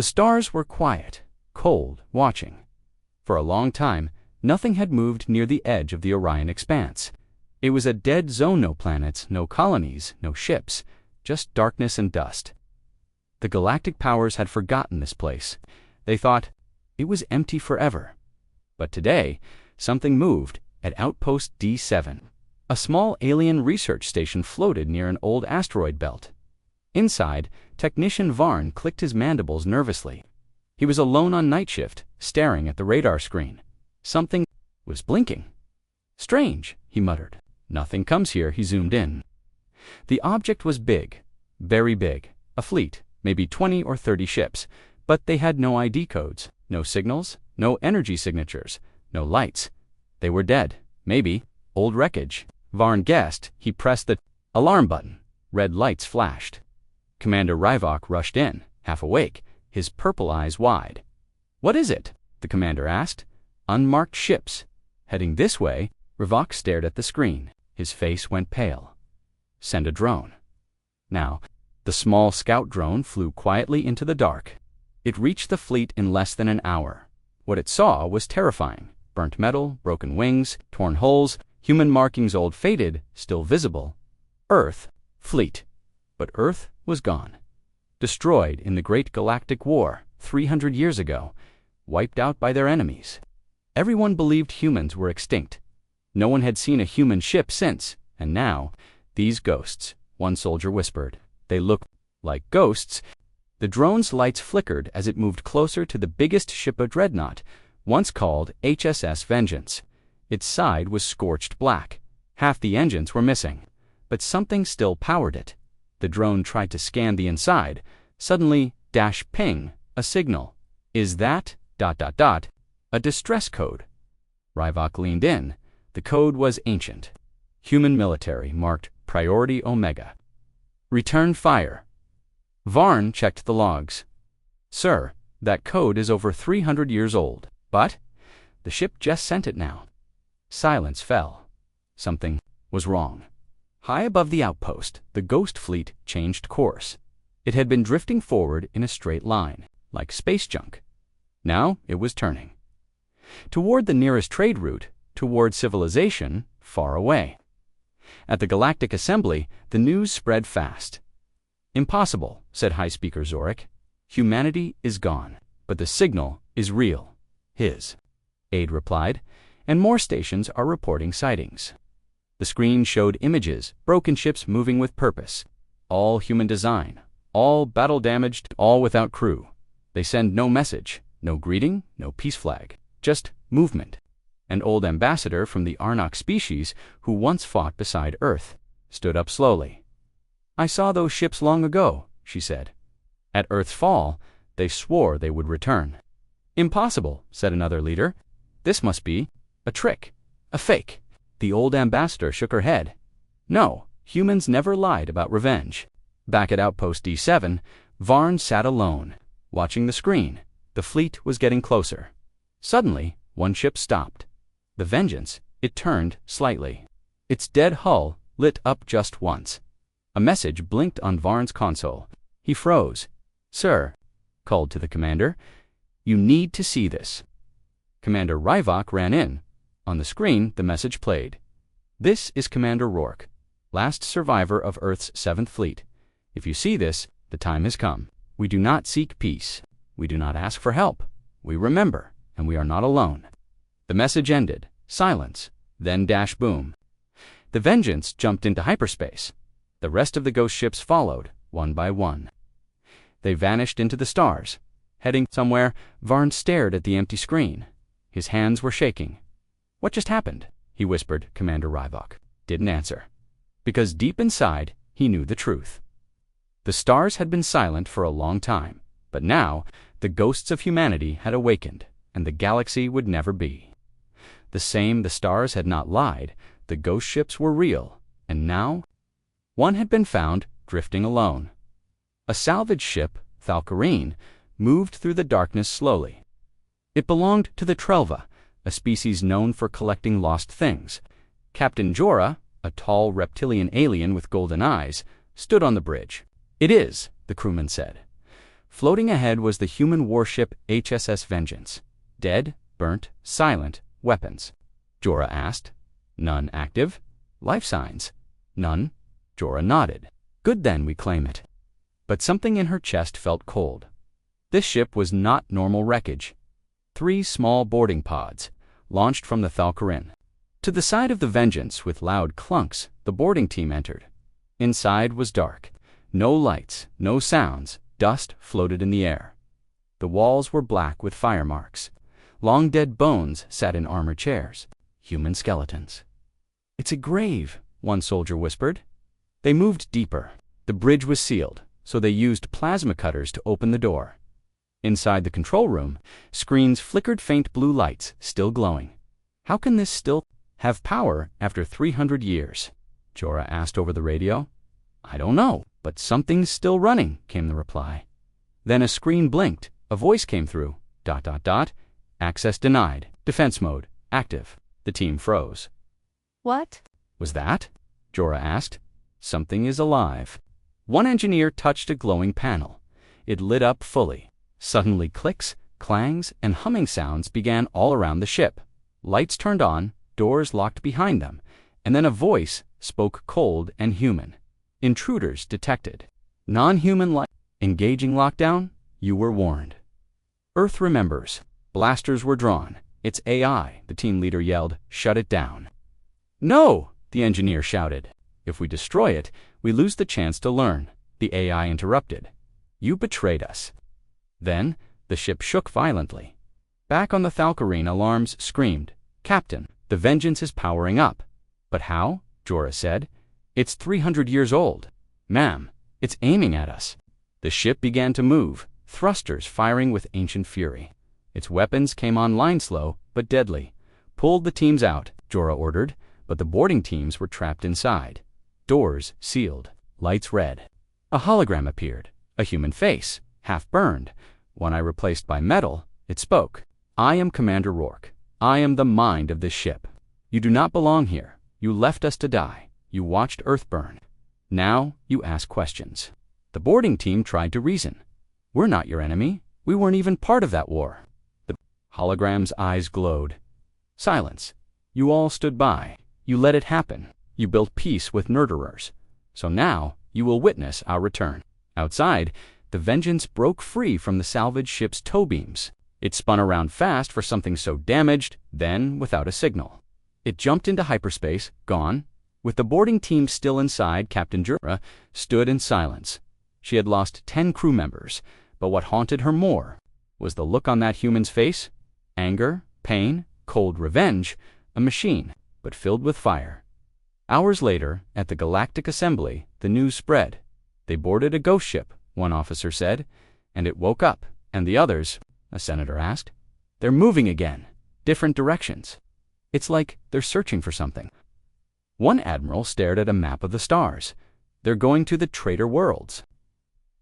The stars were quiet, cold, watching. For a long time, nothing had moved near the edge of the Orion expanse. It was a dead zone, no planets, no colonies, no ships, just darkness and dust. The galactic powers had forgotten this place. They thought it was empty forever. But today, something moved at Outpost D7. A small alien research station floated near an old asteroid belt. Inside, Technician Varn clicked his mandibles nervously. He was alone on night shift, staring at the radar screen. Something was blinking. Strange, he muttered. Nothing comes here, he zoomed in. The object was big, very big, a fleet, maybe 20 or 30 ships, but they had no ID codes, no signals, no energy signatures, no lights. They were dead, maybe, old wreckage. Varn guessed. He pressed the alarm button. Red lights flashed. Commander Ryvok rushed in, half awake, his purple eyes wide. "What is it?" the commander asked. "Unmarked ships. Heading this way." Ryvok stared at the screen. His face went pale. "Send a drone." Now, the small scout drone flew quietly into the dark. It reached the fleet in less than an hour. What it saw was terrifying. Burnt metal, broken wings, torn hulls, human markings old faded, still visible. Earth, fleet. But Earth was gone. Destroyed in the Great Galactic War 300 years ago. Wiped out by their enemies. Everyone believed humans were extinct. No one had seen a human ship since, and now, these ghosts, one soldier whispered. They looked like ghosts. The drone's lights flickered as it moved closer to the biggest ship, a dreadnought, once called HSS Vengeance. Its side was scorched black. Half the engines were missing, but something still powered it. The drone tried to scan the inside. Suddenly, ping, a signal. "Is that, ... a distress code?" Ryvok leaned in. The code was ancient. Human military, marked Priority Omega. "Return fire." Varn checked the logs. "Sir, that code is over 300 years old. But the ship just sent it now." Silence fell. Something was wrong. High above the outpost, the ghost fleet changed course. It had been drifting forward in a straight line, like space junk. Now it was turning. Toward the nearest trade route, toward civilization, far away. At the Galactic Assembly, the news spread fast. "Impossible," said High Speaker Zorik. "Humanity is gone, but the signal is real." "His," Aide replied, "and more stations are reporting sightings." The screen showed images, broken ships moving with purpose. All human design, all battle-damaged, all without crew. They send no message, no greeting, no peace flag, just movement. An old ambassador from the Arnok species, who once fought beside Earth, stood up slowly. "I saw those ships long ago," she said. "At Earth's fall, they swore they would return." "Impossible," said another leader. "This must be a trick, a fake." The old ambassador shook her head. "No, humans never lied about revenge." Back at Outpost D7, Varn sat alone, watching the screen. The fleet was getting closer. Suddenly, one ship stopped. The Vengeance. It turned slightly. Its dead hull lit up just once. A message blinked on Varn's console. He froze. "Sir," called to the commander, "you need to see this." Commander Ryvok ran in. On the screen, the message played. "This is Commander Rourke, last survivor of Earth's 7th Fleet. If you see this, the time has come. We do not seek peace. We do not ask for help. We remember, and we are not alone." The message ended. Silence. Then boom. The Vengeance jumped into hyperspace. The rest of the ghost ships followed, one by one. They vanished into the stars. Heading somewhere, Varn stared at the empty screen. His hands were shaking. "What just happened?" he whispered. Commander Ryvok didn't answer, because deep inside, he knew the truth. The stars had been silent for a long time, but now the ghosts of humanity had awakened, and the galaxy would never be. The stars had not lied, the ghost ships were real, and now one had been found drifting alone. A salvage ship, Thalkarine, moved through the darkness slowly. It belonged to the Trelva, a species known for collecting lost things. Captain Jorah, a tall reptilian alien with golden eyes, stood on the bridge. "It is," the crewman said. Floating ahead was the human warship HSS Vengeance. Dead, burnt, silent, weapons. Jorah asked. None active? Life signs? None. Jorah nodded. Good then, we claim it. But something in her chest felt cold. This ship was not normal wreckage. 3 small boarding pods, launched from the Thalkarin. To the side of the Vengeance, with loud clunks, the boarding team entered. Inside was dark. No lights, no sounds, dust floated in the air. The walls were black with fire marks. Long dead bones sat in armored chairs. Human skeletons. It's a grave, one soldier whispered. They moved deeper. The bridge was sealed, so they used plasma cutters to open the door. Inside the control room, screens flickered faint blue lights, still glowing. How can this still have power after 300 years? Jorah asked over the radio. I don't know, but something's still running, came the reply. Then a screen blinked. A voice came through. ... Access denied. Defense mode. Active. The team froze. What Was that? Jorah asked. Something is alive. One engineer touched a glowing panel. It lit up fully. Suddenly clicks, clangs, and humming sounds began all around the ship. Lights turned on, doors locked behind them, and then a voice spoke cold and human. Intruders detected. Non-human life. Engaging lockdown? You were warned. Earth remembers. Blasters were drawn. It's AI, the team leader yelled. Shut it down. No, the engineer shouted. If we destroy it, we lose the chance to learn, the AI interrupted. You betrayed us. Then, the ship shook violently. Back on the Thalkarin, alarms screamed. Captain, the Vengeance is powering up. But how? Jorah said. It's 300 years old. Ma'am, it's aiming at us. The ship began to move, thrusters firing with ancient fury. Its weapons came online slow, but deadly. Pulled the teams out, Jorah ordered, but the boarding teams were trapped inside. Doors sealed, lights red. A hologram appeared, a human face, half burned. One eye replaced by metal, it spoke. I am Commander Rourke. I am the mind of this ship. You do not belong here. You left us to die. You watched Earth burn. Now you ask questions. The boarding team tried to reason. We're not your enemy. We weren't even part of that war. The hologram's eyes glowed. Silence. You all stood by. You let it happen. You built peace with murderers. So now you will witness our return. Outside, the Vengeance broke free from the salvage ship's tow beams. It spun around fast for something so damaged, then without a signal. It jumped into hyperspace, gone. With the boarding team still inside, Captain Jorah stood in silence. She had lost 10 crew members, but what haunted her more was the look on that human's face. Anger, pain, cold revenge, a machine, but filled with fire. Hours later, at the Galactic Assembly, the news spread. They boarded a ghost ship, one officer said, and it woke up. And the others, a senator asked. They're moving again, different directions. It's like they're searching for something. One admiral stared at a map of the stars. They're going to the traitor worlds.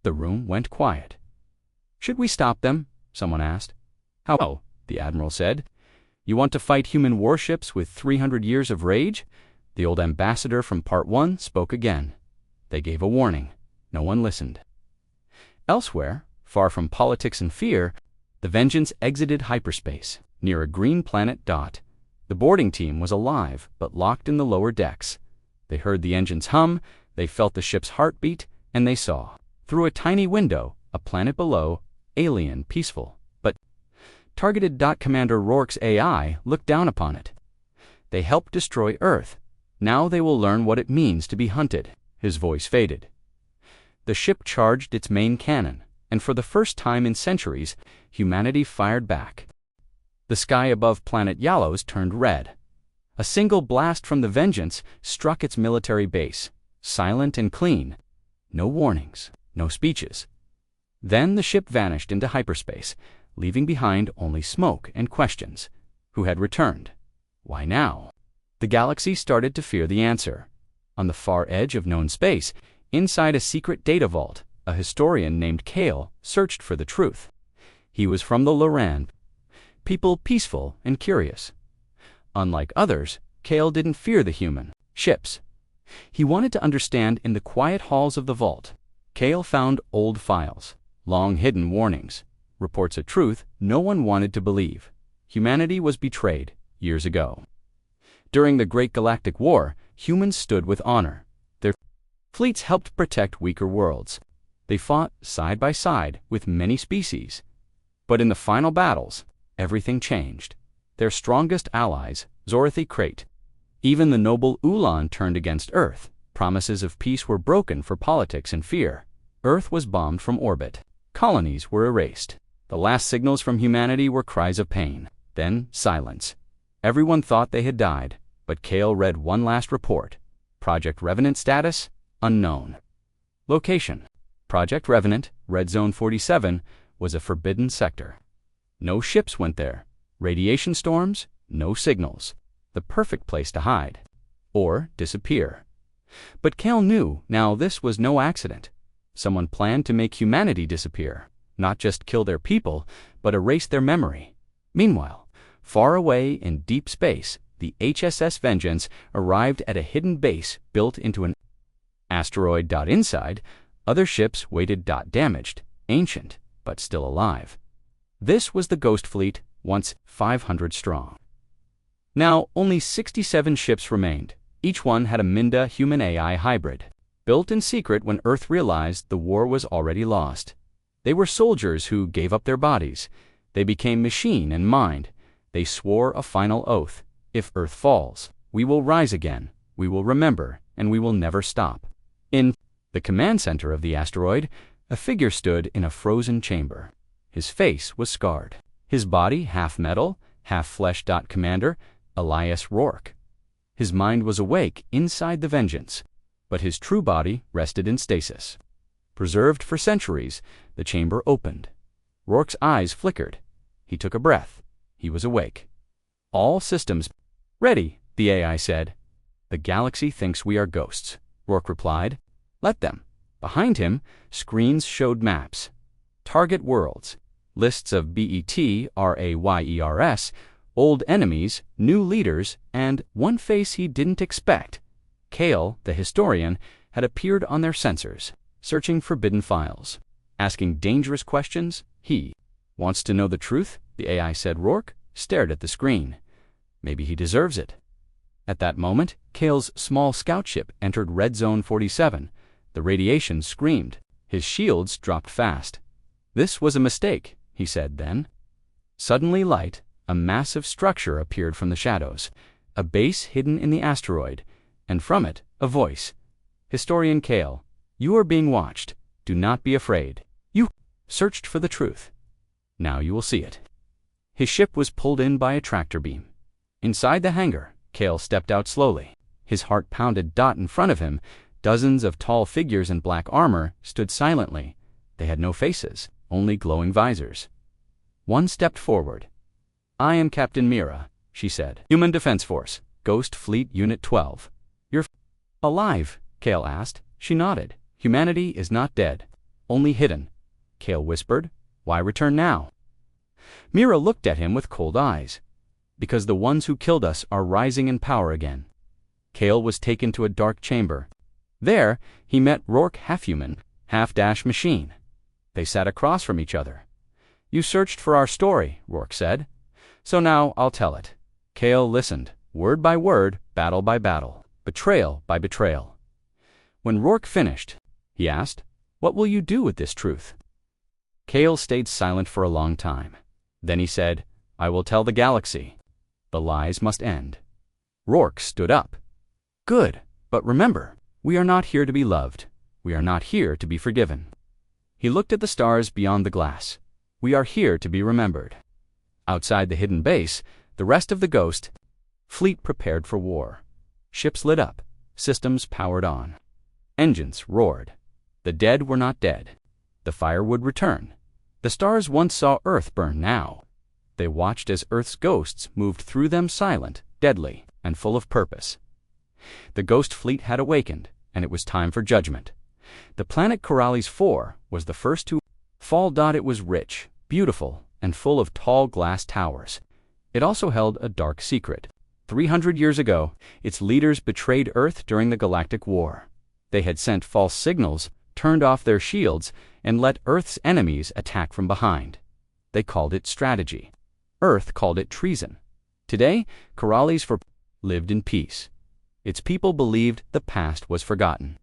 The room went quiet. Should we stop them? Someone asked. How? The admiral said. You want to fight human warships with 300 years of rage? The old ambassador from Part 1 spoke again. They gave a warning. No one listened. Elsewhere, far from politics and fear, the Vengeance exited hyperspace, near a green planet dot. The boarding team was alive, but locked in the lower decks. They heard the engines hum, they felt the ship's heartbeat, and they saw, through a tiny window, a planet below, alien, peaceful, but targeted. Commander Rourke's AI looked down upon it. They helped destroy Earth. Now they will learn what it means to be hunted. His voice faded. The ship charged its main cannon, and for the first time in centuries, humanity fired back. The sky above planet Yalos turned red. A single blast from the Vengeance struck its military base, silent and clean. No warnings, no speeches. Then the ship vanished into hyperspace, leaving behind only smoke and questions. Who had returned? Why now? The galaxy started to fear the answer. On the far edge of known space, inside a secret data vault, a historian named Kale searched for the truth. He was from the Loran, people peaceful and curious. Unlike others, Kale didn't fear the human ships. He wanted to understand in the quiet halls of the vault. Kale found old files, long-hidden warnings, reports of truth no one wanted to believe. Humanity was betrayed years ago. During the Great Galactic War, humans stood with honor. Their fleets helped protect weaker worlds. They fought side by side with many species. But in the final battles, everything changed. Their strongest allies, Zorathi Crate, even the noble Ulan turned against Earth. Promises of peace were broken for politics and fear. Earth was bombed from orbit. Colonies were erased. The last signals from humanity were cries of pain. Then silence. Everyone thought they had died, but Kale read one last report. Project Revenant status, unknown. Location. Project Revenant, Red Zone 47, was a forbidden sector. No ships went there. Radiation storms, no signals. The perfect place to hide. Or disappear. But Kale knew now this was no accident. Someone planned to make humanity disappear. Not just kill their people, but erase their memory. Meanwhile, far away in deep space, the HSS Vengeance arrived at a hidden base built into an asteroid. Inside, other ships waited. Damaged, ancient, but still alive. This was the Ghost Fleet, once 500 strong. Now, only 67 ships remained. Each one had a Minda human-AI hybrid, built in secret when Earth realized the war was already lost. They were soldiers who gave up their bodies. They became machine and mind. They swore a final oath. If Earth falls, we will rise again, we will remember, and we will never stop. In the command center of the asteroid, a figure stood in a frozen chamber. His face was scarred. His body half metal, half flesh. Commander Elias Rourke. His mind was awake inside the Vengeance, but his true body rested in stasis. Preserved for centuries, the chamber opened. Rourke's eyes flickered. He took a breath. He was awake. All systems ready, the AI said. The galaxy thinks we are ghosts, Rourke replied. Let them. Behind him, screens showed maps. Target worlds, lists of BETRAYERS, old enemies, new leaders, and one face he didn't expect. Kale, the historian, had appeared on their sensors, searching forbidden files, asking dangerous questions. He wants to know the truth, the AI said. Rourke stared at the screen. Maybe he deserves it. At that moment, Kale's small scout ship entered Red Zone 47. The radiation screamed. His shields dropped fast. This was a mistake, he said then. Suddenly light, a massive structure appeared from the shadows, a base hidden in the asteroid, and from it, a voice. Historian Kale, you are being watched. Do not be afraid. You searched for the truth. Now you will see it. His ship was pulled in by a tractor beam. Inside the hangar, Kale stepped out slowly. His heart pounded. In front of him, dozens of tall figures in black armor stood silently. They had no faces, only glowing visors. One stepped forward. I am Captain Mira, she said. Human Defense Force, Ghost Fleet Unit 12. You're alive? Kale asked. She nodded. Humanity is not dead, only hidden. Kale whispered. Why return now? Mira looked at him with cold eyes. Because the ones who killed us are rising in power again. Kale was taken to a dark chamber. There, he met Rourke, half-human, half-machine. They sat across from each other. You searched for our story, Rourke said. So now I'll tell it. Kale listened, word by word, battle by battle, betrayal by betrayal. When Rourke finished, he asked, what will you do with this truth? Kale stayed silent for a long time. Then he said, I will tell the galaxy. The lies must end. Rourke stood up. Good, but remember, we are not here to be loved. We are not here to be forgiven. He looked at the stars beyond the glass. We are here to be remembered. Outside the hidden base, the rest of the Ghost Fleet prepared for war. Ships lit up, systems powered on. Engines roared. The dead were not dead. The fire would return. The stars once saw Earth burn now. They watched as Earth's ghosts moved through them silent, deadly, and full of purpose. The Ghost Fleet had awakened, and it was time for judgment. The planet Corrales 4 was the first to fall. It was rich, beautiful, and full of tall glass towers. It also held a dark secret. 300 years ago, its leaders betrayed Earth during the Galactic War. They had sent false signals, turned off their shields, and let Earth's enemies attack from behind. They called it strategy. Earth called it treason. Today, Corrales lived in peace. Its people believed the past was forgotten.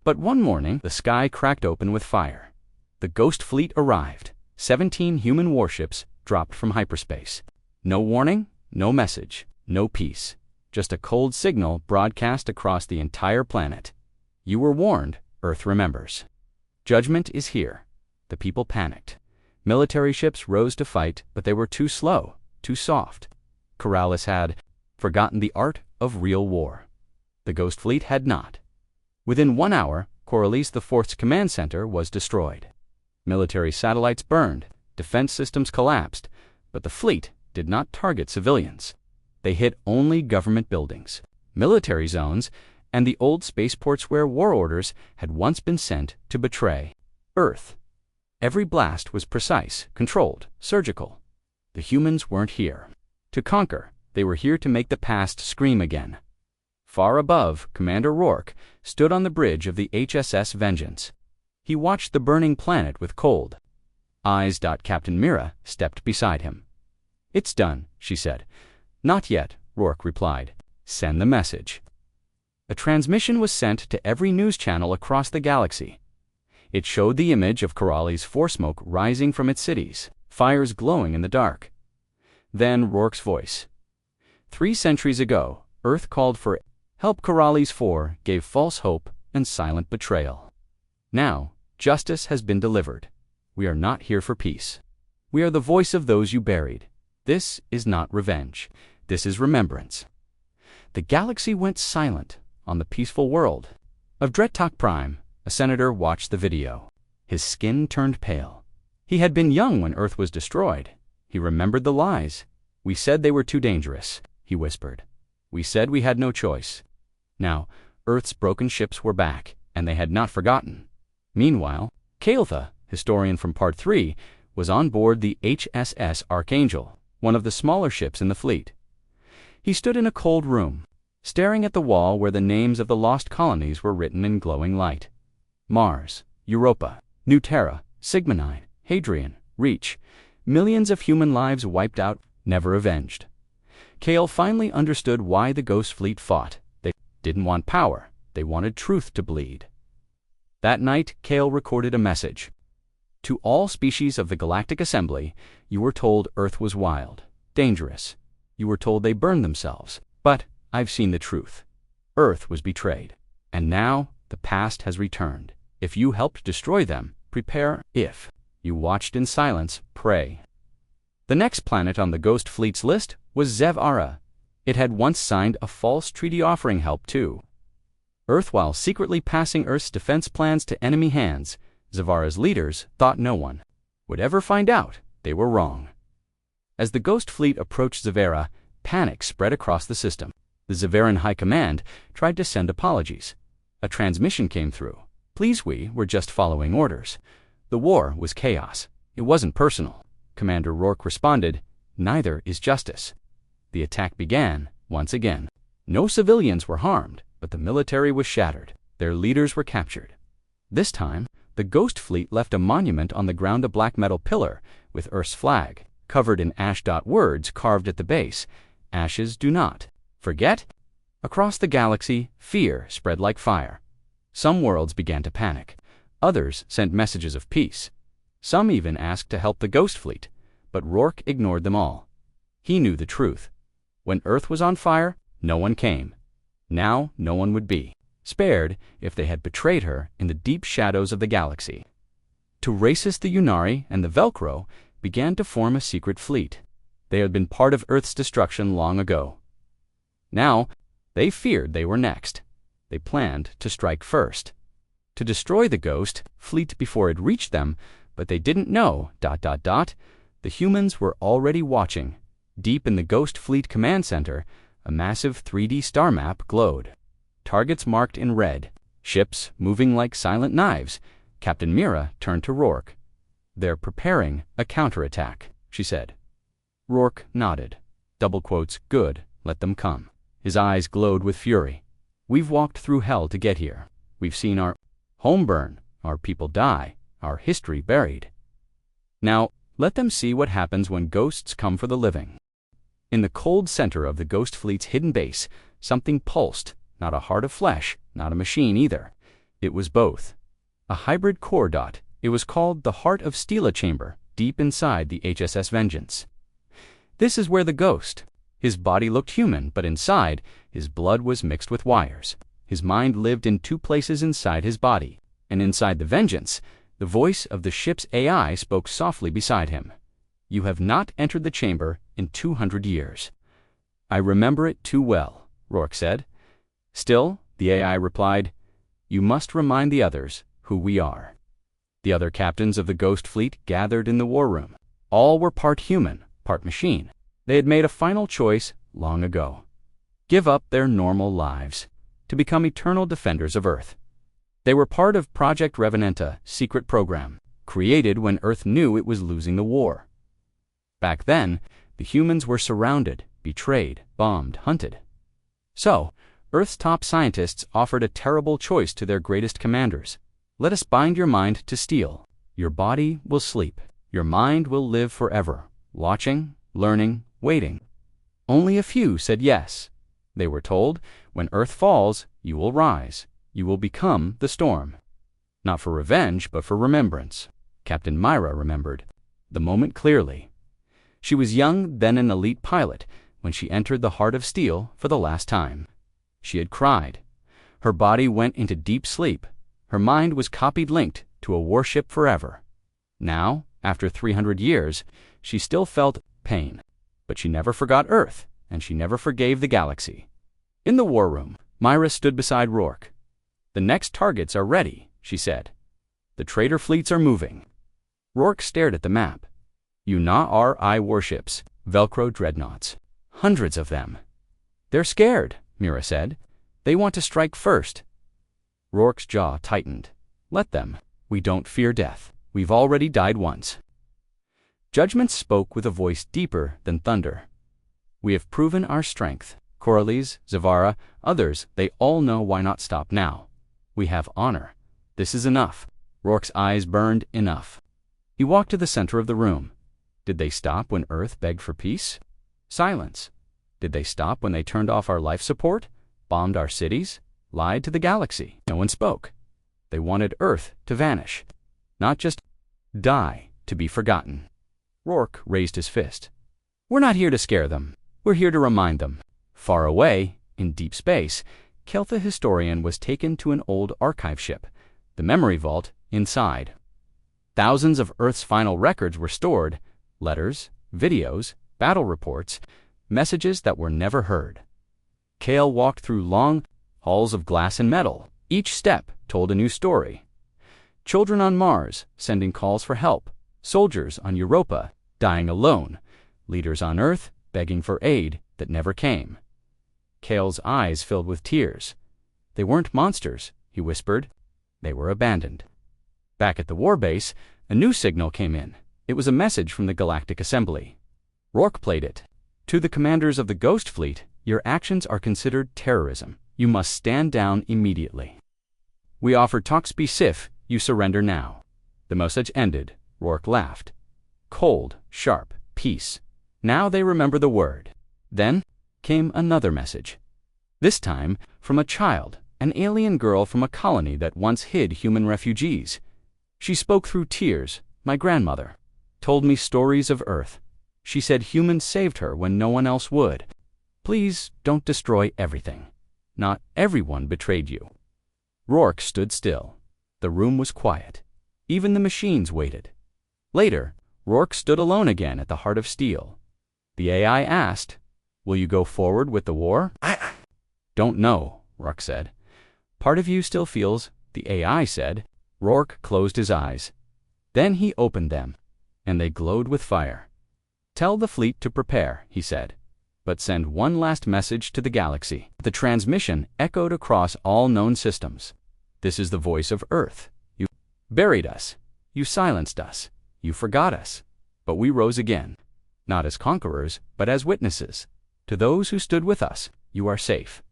But one morning, the sky cracked open with fire. The Ghost Fleet arrived. 17 human warships dropped from hyperspace. No warning, no message, no peace. Just a cold signal broadcast across the entire planet. You were warned, Earth remembers. Judgment is here. The people panicked. Military ships rose to fight, but they were too slow, too soft. Corrales had forgotten the art of real war. The Ghost Fleet had not. Within 1 hour, Corrales IV's command center was destroyed. Military satellites burned, defense systems collapsed, but the fleet did not target civilians. They hit only government buildings, military zones, and the old spaceports where war orders had once been sent to betray Earth. Every blast was precise, controlled, surgical. The humans weren't here to conquer. They were here to make the past scream again. Far above, Commander Rourke stood on the bridge of the HSS Vengeance. He watched the burning planet with cold eyes. Captain Mira stepped beside him. "It's done," she said. "Not yet," Rourke replied. "Send the message." A transmission was sent to every news channel across the galaxy. It showed the image of Corrales' smoke rising from its cities, fires glowing in the dark. Then Rourke's voice. 3 centuries ago, Earth called for help. Corrales 4 gave false hope and silent betrayal. Now, justice has been delivered. We are not here for peace. We are the voice of those you buried. This is not revenge. This is remembrance. The galaxy went silent on the peaceful world of Dreadnought Prime. A senator watched the video. His skin turned pale. He had been young when Earth was destroyed. He remembered the lies. "We said they were too dangerous," he whispered. "We said we had no choice." Now, Earth's broken ships were back, and they had not forgotten. Meanwhile, Kael'tha, historian from Part 3, was on board the HSS Archangel, one of the smaller ships in the fleet. He stood in a cold room, staring at the wall where the names of the lost colonies were written in glowing light. Mars, Europa, New Terra, Sigma-9, Hadrian, Reach. Millions of human lives wiped out, never avenged. Kael finally understood why the Ghost Fleet fought. They didn't want power. They wanted truth to bleed. That night, Kael recorded a message. To all species of the Galactic Assembly, you were told Earth was wild, dangerous. You were told they burned themselves. But I've seen the truth. Earth was betrayed. And now, the past has returned. If you helped destroy them, prepare. If you watched in silence, pray. The next planet on the Ghost Fleet's list was Zev-Ara. It had once signed a false treaty offering help too. Earth, while secretly passing Earth's defense plans to enemy hands, Zev-Ara's leaders thought no one would ever find out they were wrong. As the Ghost Fleet approached Zev-Ara, panic spread across the system. The Zev-Aran High Command tried to send apologies. A transmission came through. "Please, we were just following orders. The war was chaos. It wasn't personal." Commander Rourke responded, "Neither is justice." The attack began once again. No civilians were harmed, but the military was shattered. Their leaders were captured. This time, the Ghost Fleet left a monument on the ground, a black metal pillar with Earth's flag, covered in ash. Words carved at the base. Ashes do not forget. Across the galaxy, fear spread like fire. Some worlds began to panic. Others sent messages of peace. Some even asked to help the Ghost Fleet, but Rourke ignored them all. He knew the truth. When Earth was on fire, no one came. Now no one would be spared if they had betrayed her in the deep shadows of the galaxy. To Racis, the Unari and the Velcro began to form a secret fleet. They had been part of Earth's destruction long ago. Now, they feared they were next. They planned to strike first, to destroy the Ghost Fleet before it reached them, but they didn't know. The humans were already watching. Deep in the Ghost Fleet command center, a massive 3D star map glowed. Targets marked in red, ships moving like silent knives. Captain Mira turned to Rourke. "They're preparing a counterattack," she said. Rourke nodded. "Good, let them come." His eyes glowed with fury. "We've walked through hell to get here. We've seen our home burn, our people die, our history buried. Now, let them see what happens when ghosts come for the living. In the cold center of the Ghost Fleet's hidden base, something pulsed, not a heart of flesh, not a machine either. It was both. A hybrid core dot. It was called the Heart of Steel chamber, deep inside the HSS Vengeance. This is where the ghost. His body looked human, but inside, his blood was mixed with wires. His mind lived in two places inside his body, and inside the Vengeance, the voice of the ship's AI spoke softly beside him. You have not entered the chamber in 200 years. I remember it too well, Rourke said. Still, the AI replied, you must remind the others who we are. The other captains of the Ghost Fleet gathered in the war room. All were part human, part machine. They had made a final choice long ago. Give up their normal lives to become eternal defenders of Earth. They were part of Project Revenanta secret program, created when Earth knew it was losing the war. Back then, the humans were surrounded, betrayed, bombed, hunted. So, Earth's top scientists offered a terrible choice to their greatest commanders. Let us bind your mind to steel. Your body will sleep. Your mind will live forever, watching, learning, waiting. Only a few said yes. They were told, when Earth falls, you will rise. You will become the storm. Not for revenge, but for remembrance. Captain Myra remembered the moment clearly. She was young, then an elite pilot, when she entered the Heart of Steel for the last time. She had cried. Her body went into deep sleep. Her mind was copied linked to a warship forever. Now, after 300 years, she still felt pain. But she never forgot Earth, and she never forgave the galaxy. In the war room, Myra stood beside Rourke. The next targets are ready, she said. The traitor fleets are moving. Rourke stared at the map. UNA-RI warships, Velcro dreadnoughts. Hundreds of them. They're scared, Myra said. They want to strike first. Rourke's jaw tightened. Let them. We don't fear death. We've already died once. Judgment spoke with a voice deeper than thunder. We have proven our strength. Corallis, Zavara, others, they all know why not stop now. We have honor. This is enough. Rourke's eyes burned. Enough. He walked to the center of the room. Did they stop when Earth begged for peace? Silence. Did they stop when they turned off our life support, bombed our cities, lied to the galaxy? No one spoke. They wanted Earth to vanish, not just die, to be forgotten. Rourke raised his fist. We're not here to scare them. We're here to remind them. Far away, in deep space, Kel the historian was taken to an old archive ship, the memory vault inside. Thousands of Earth's final records were stored, letters, videos, battle reports, messages that were never heard. Kale walked through long halls of glass and metal. Each step told a new story. Children on Mars sending calls for help, soldiers on Europa dying alone, leaders on Earth begging for aid that never came. Kale's eyes filled with tears. They weren't monsters, he whispered. They were abandoned. Back at the warbase, a new signal came in. It was a message from the Galactic Assembly. Rourke played it. To the commanders of the Ghost Fleet, your actions are considered terrorism. You must stand down immediately. We offer Toxby Sif, you surrender now. The message ended. Rourke laughed. Cold, sharp, peace. Now they remember the word. Then came another message. This time from a child, an alien girl from a colony that once hid human refugees. She spoke through tears. My grandmother told me stories of Earth. She said humans saved her when no one else would. Please don't destroy everything. Not everyone betrayed you. Rourke stood still. The room was quiet. Even the machines waited. Later, Rourke stood alone again at the Heart of Steel. The AI asked, will you go forward with the war? I don't know, Rourke said. Part of you still feels, the AI said. Rourke closed his eyes. Then he opened them, and they glowed with fire. Tell the fleet to prepare, he said, but send one last message to the galaxy. The transmission echoed across all known systems. This is the voice of Earth. You buried us. You silenced us. You forgot us. But we rose again, not as conquerors, but as witnesses. To those who stood with us, you are safe.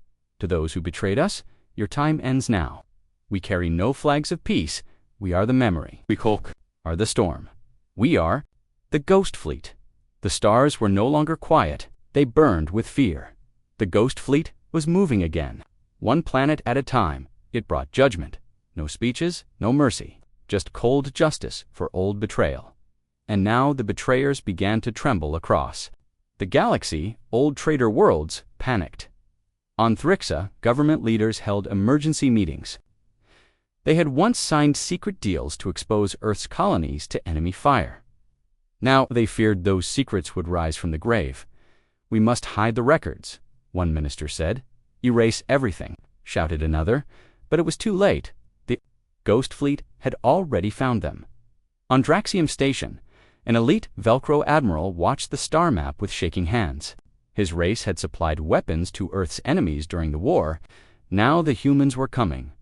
To those who betrayed us, your time ends now. We carry no flags of peace, We are the memory. We are the storm. We are the Ghost Fleet. The stars were no longer quiet. They burned with fear. The Ghost Fleet was moving again. One planet at a time, it brought judgment. No speeches, no mercy. Just cold justice for old betrayal. And now the betrayers began to tremble across the galaxy. Old traitor worlds panicked. On Thrixa, government leaders held emergency meetings. They had once signed secret deals to expose Earth's colonies to enemy fire. Now they feared those secrets would rise from the grave. We must hide the records, one minister said. Erase everything, shouted another, but it was too late. The Ghost Fleet had already found them. On Draxium Station, an elite Velcro admiral watched the star map with shaking hands. His race had supplied weapons to Earth's enemies during the war. Now the humans were coming.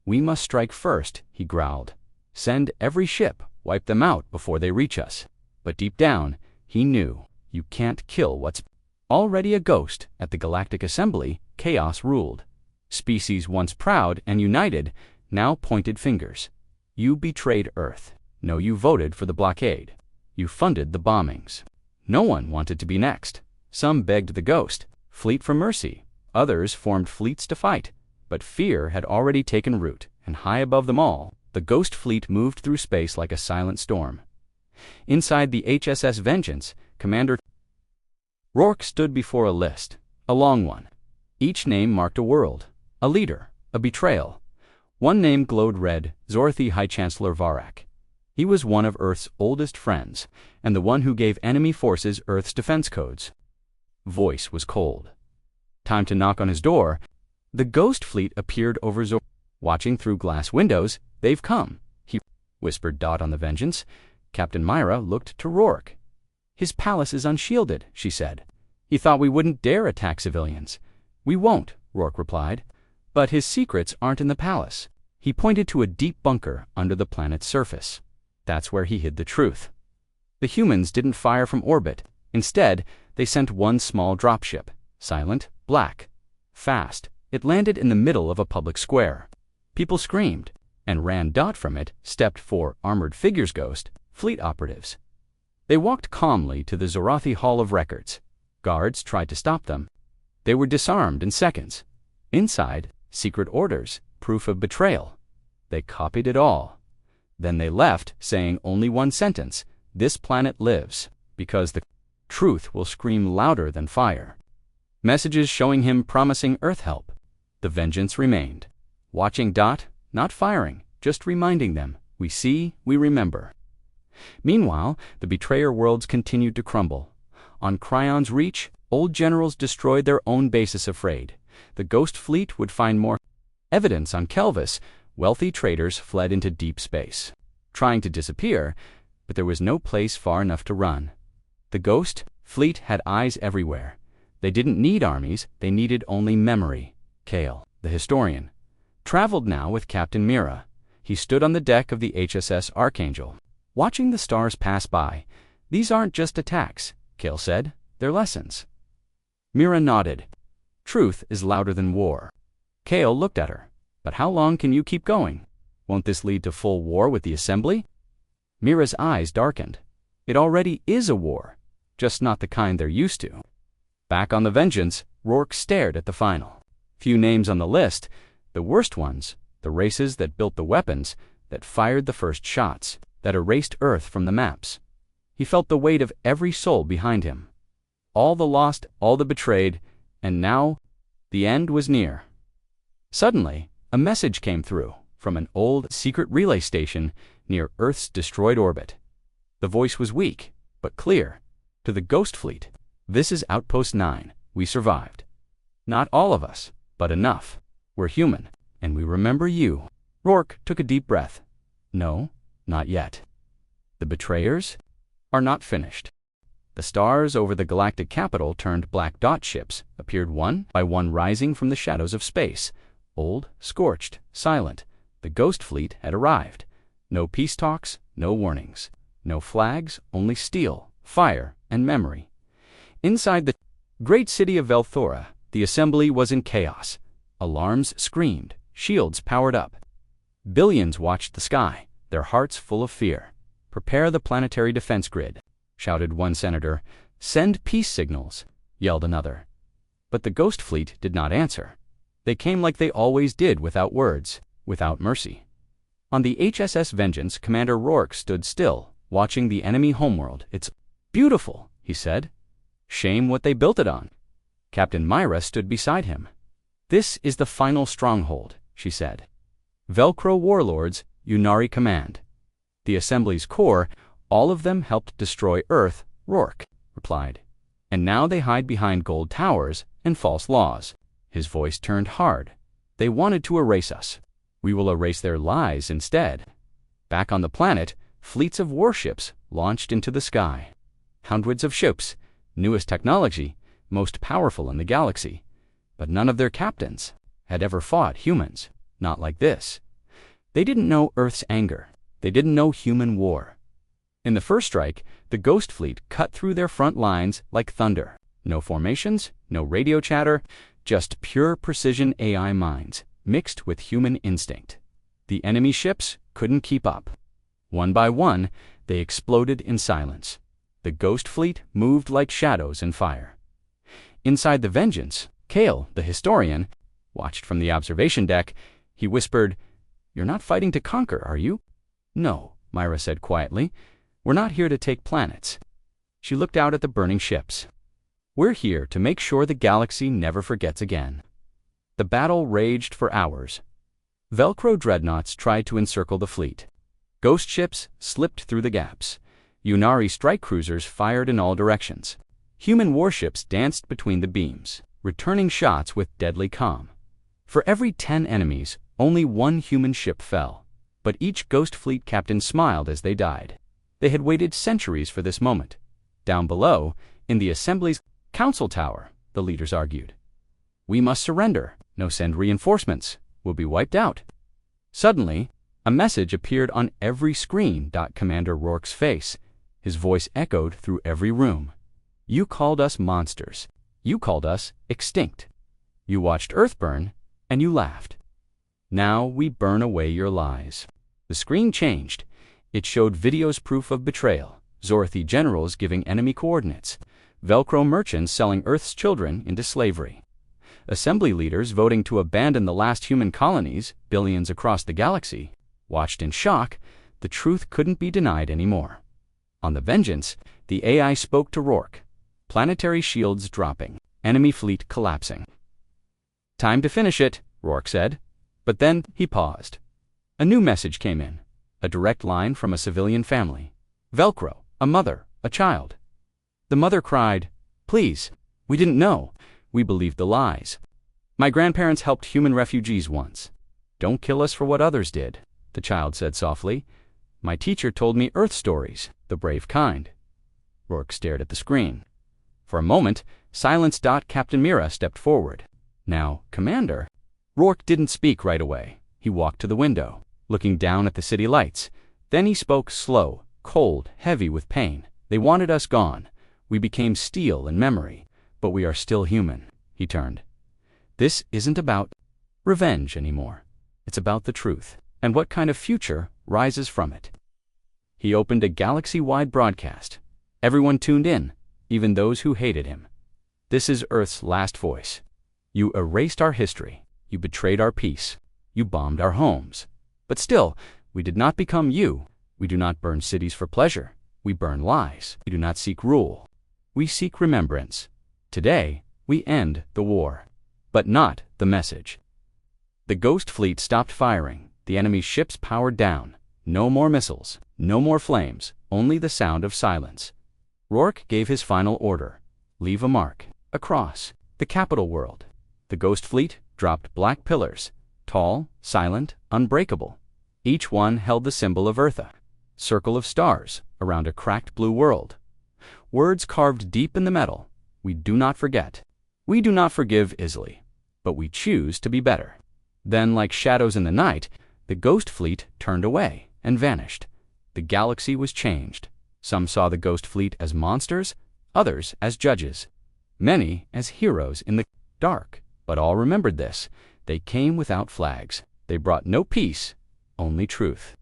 We must strike first, he growled. Send every ship, wipe them out before they reach us. But deep down, he knew, you can't kill what's already a ghost. At the Galactic Assembly, chaos ruled. Species once proud and united now pointed fingers. You betrayed Earth. No, you voted for the blockade. You funded the bombings. No one wanted to be next. Some begged the Ghost Fleet for mercy. Others formed fleets to fight. But fear had already taken root, and high above them all, the Ghost Fleet moved through space like a silent storm. Inside the HSS Vengeance, Commander Rourke stood before a list, a long one. Each name marked a world, a leader, a betrayal. One name glowed red, Zorthi High Chancellor Varak. He was one of Earth's oldest friends, and the one who gave enemy forces Earth's defense codes. Voice was cold. Time to knock on his door. The Ghost Fleet appeared over Zor. Watching through glass windows, they've come, he whispered Dot on the Vengeance. Captain Myra looked to Rourke. His palace is unshielded, she said. He thought we wouldn't dare attack civilians. We won't, Rourke replied. But his secrets aren't in the palace. He pointed to a deep bunker under the planet's surface. That's where he hid the truth. The humans didn't fire from orbit. Instead, they sent one small dropship. Silent, black, fast. It landed in the middle of a public square. People screamed, and ran. Dot from it stepped four armored figures, Ghost Fleet operatives. They walked calmly to the Zorathi Hall of Records. Guards tried to stop them. They were disarmed in seconds. Inside, secret orders, proof of betrayal. They copied it all. Then they left, saying only one sentence: this planet lives, because the truth will scream louder than fire. Messages showing him promising Earth help. The Vengeance remained, watching Dot, not firing, just reminding them, we see, we remember. Meanwhile, the betrayer worlds continued to crumble. On Cryon's Reach, old generals destroyed their own bases afraid. The Ghost Fleet would find more evidence on Kelvis. Wealthy traders fled into deep space, trying to disappear, but there was no place far enough to run. The Ghost Fleet had eyes everywhere. They didn't need armies, they needed only memory. Kale, the historian, traveled now with Captain Mira. He stood on the deck of the HSS Archangel, watching the stars pass by. These aren't just attacks, Kale said, they're lessons. Mira nodded. Truth is louder than war. Kale looked at her. But how long can you keep going? Won't this lead to full war with the Assembly? Mira's eyes darkened. It already is a war, just not the kind they're used to. Back on the Vengeance, Rourke stared at the final. Few names on the list, the worst ones, the races that built the weapons, that fired the first shots, that erased Earth from the maps. He felt the weight of every soul behind him. All the lost, all the betrayed, and now the end was near. Suddenly, a message came through from an old secret relay station near Earth's destroyed orbit. The voice was weak, but clear. To the Ghost Fleet, this is Outpost 9. We survived. Not all of us, but enough. We're human, and we remember you. Rourke took a deep breath. No, not yet. The betrayers are not finished. The stars over the galactic capital turned black dot ships, appeared one by one rising from the shadows of space. Old, scorched, silent, the Ghost Fleet had arrived. No peace talks, no warnings. No flags, only steel, fire, and memory. Inside the great city of Velthora, the Assembly was in chaos. Alarms screamed, shields powered up. Billions watched the sky, their hearts full of fear. "Prepare the planetary defense grid," shouted one senator. "Send peace signals," yelled another. But the Ghost Fleet did not answer. They came like they always did, without words, without mercy. On the HSS Vengeance, Commander Rourke stood still, watching the enemy homeworld. "It's beautiful," he said. "Shame what they built it on." Captain Myra stood beside him. "This is the final stronghold," she said. "Velcro warlords, Unari command." "The Assembly's core, all of them helped destroy Earth," Rourke replied. "And now they hide behind gold towers and false laws." His voice turned hard. "They wanted to erase us. We will erase their lies instead." Back on the planet, fleets of warships launched into the sky. Hundreds of ships, newest technology, most powerful in the galaxy. But none of their captains had ever fought humans, not like this. They didn't know Earth's anger. They didn't know human war. In the first strike, the Ghost Fleet cut through their front lines like thunder. No formations, no radio chatter, just pure precision AI minds, mixed with human instinct. The enemy ships couldn't keep up. One by one, they exploded in silence. The Ghost Fleet moved like shadows in fire. Inside the Vengeance, Kale, the historian, watched from the observation deck. He whispered, "You're not fighting to conquer, are you?" "No," Myra said quietly. "We're not here to take planets." She looked out at the burning ships. "We're here to make sure the galaxy never forgets again." The battle raged for hours. Velcro dreadnoughts tried to encircle the fleet. Ghost ships slipped through the gaps. Unari strike cruisers fired in all directions. Human warships danced between the beams, returning shots with deadly calm. For every 10 enemies, only one human ship fell. But each Ghost Fleet captain smiled as they died. They had waited centuries for this moment. Down below, in the Assembly's Council Tower, the leaders argued. "We must surrender. No send reinforcements. We'll be wiped out." Suddenly, a message appeared on every screen. Commander Rourke's face. His voice echoed through every room. "You called us monsters. You called us extinct. You watched Earth burn, and you laughed. Now we burn away your lies." The screen changed. It showed videos proof of betrayal, Zorthi generals giving enemy coordinates, Velcro merchants selling Earth's children into slavery, Assembly leaders voting to abandon the last human colonies, billions across the galaxy. Watched in shock, the truth couldn't be denied anymore. On the Vengeance, the AI spoke to Rourke. Planetary shields dropping, enemy fleet collapsing. "Time to finish it," Rourke said. But then he paused. A new message came in, a direct line from a civilian family. Velcro, a mother, a child. The mother cried, "Please, we didn't know. We believed the lies. My grandparents helped human refugees once. Don't kill us for what others did," the child said softly. "My teacher told me Earth stories, the brave kind." Rourke stared at the screen. For a moment, silence. Captain Mira stepped forward. "Now, Commander." Rourke didn't speak right away. He walked to the window, looking down at the city lights. Then he spoke slow, cold, heavy with pain. "They wanted us gone. We became steel in memory. But we are still human." He turned. "This isn't about revenge anymore. It's about the truth, and what kind of future rises from it." He opened a galaxy-wide broadcast. Everyone tuned in, even those who hated him. "This is Earth's last voice. You erased our history. You betrayed our peace. You bombed our homes. But still, we did not become you. We do not burn cities for pleasure. We burn lies. We do not seek rule. We seek remembrance. Today, we end the war. But not the message." The Ghost Fleet stopped firing. The enemy's ships powered down. No more missiles. No more flames. Only the sound of silence. Rourke gave his final order. "Leave a mark. A cross. The capital world." The Ghost Fleet dropped black pillars. Tall, silent, unbreakable. Each one held the symbol of Eartha. Circle of stars around a cracked blue world. Words carved deep in the metal. "We do not forget. We do not forgive easily. But we choose to be better." Then, like shadows in the night, the Ghost Fleet turned away and vanished. The galaxy was changed. Some saw the Ghost Fleet as monsters, others as judges, many as heroes in the dark. But all remembered this. They came without flags. They brought no peace, only truth.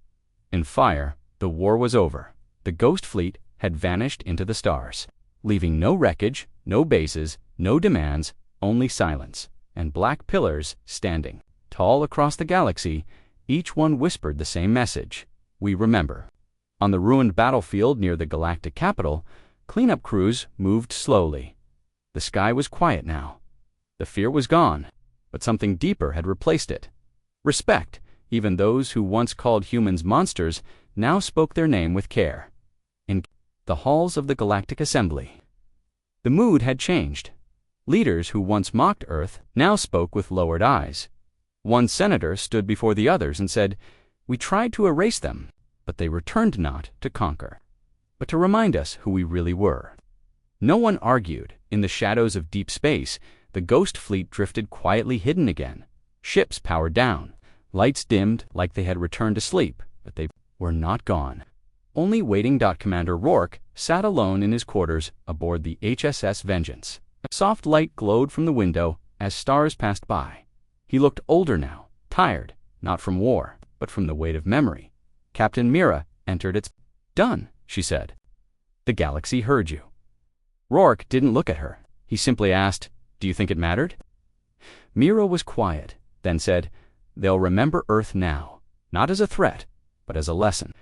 In fire, the war was over. The Ghost Fleet had vanished into the stars, leaving no wreckage, no bases, no demands, only silence, and black pillars standing tall across the galaxy. Each one whispered the same message: we remember. On the ruined battlefield near the galactic capital, cleanup crews moved slowly. The sky was quiet now. The fear was gone, but something deeper had replaced it. Respect. Even those who once called humans monsters now spoke their name with care. In the halls of the Galactic Assembly, the mood had changed. Leaders who once mocked Earth now spoke with lowered eyes. One senator stood before the others and said, "We tried to erase them, but they returned not to conquer, but to remind us who we really were." No one argued. In the shadows of deep space, the Ghost Fleet drifted quietly hidden again. Ships powered down. Lights dimmed like they had returned to sleep, but they were not gone. Only waiting. Commander Rourke sat alone in his quarters aboard the HSS Vengeance. A soft light glowed from the window as stars passed by. He looked older now, tired, not from war, but from the weight of memory. Captain Mira entered. "It's done," she said. "The galaxy heard you." Rourke didn't look at her. He simply asked, "Do you think it mattered?" Mira was quiet, then said, "They'll remember Earth now, not as a threat, but as a lesson."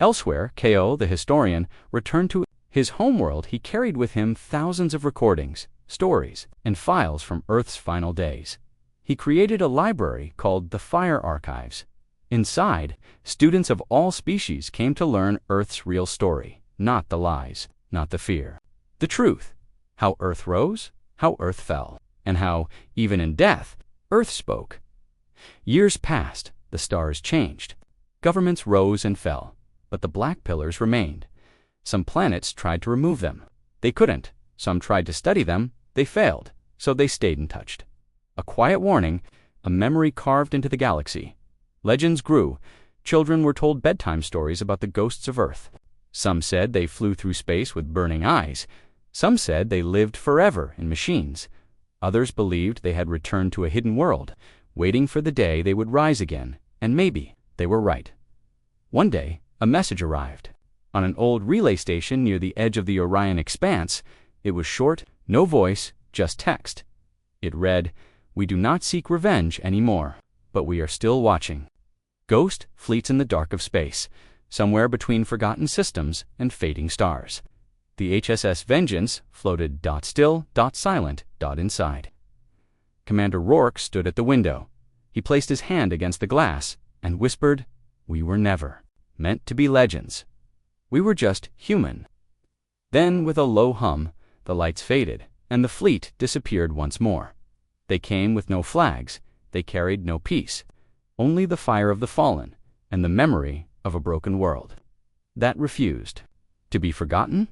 Elsewhere, Ko, the historian, returned to his homeworld. He carried with him thousands of recordings, stories, and files from Earth's final days. He created a library called the Fire Archives. Inside, students of all species came to learn Earth's real story, not the lies, not the fear. The truth, how Earth rose, how Earth fell, and how, even in death, Earth spoke. Years passed, the stars changed. Governments rose and fell, but the black pillars remained. Some planets tried to remove them. They couldn't. Some tried to study them. They failed, so they stayed untouched. A quiet warning, a memory carved into the galaxy. Legends grew. Children were told bedtime stories about the ghosts of Earth. Some said they flew through space with burning eyes. Some said they lived forever in machines. Others believed they had returned to a hidden world, waiting for the day they would rise again, and maybe they were right. One day, a message arrived. On an old relay station near the edge of the Orion expanse, it was short, no voice, just text. It read, "We do not seek revenge anymore, but we are still watching. Ghost fleets in the dark of space, somewhere between forgotten systems and fading stars." The HSS Vengeance floated still, silent, inside. Commander Rourke stood at the window. He placed his hand against the glass and whispered, "We were never meant to be legends. We were just human." Then, with a low hum, the lights faded, and the fleet disappeared once more. They came with no flags. They carried no peace, only the fire of the fallen and the memory of a broken world that refused to be forgotten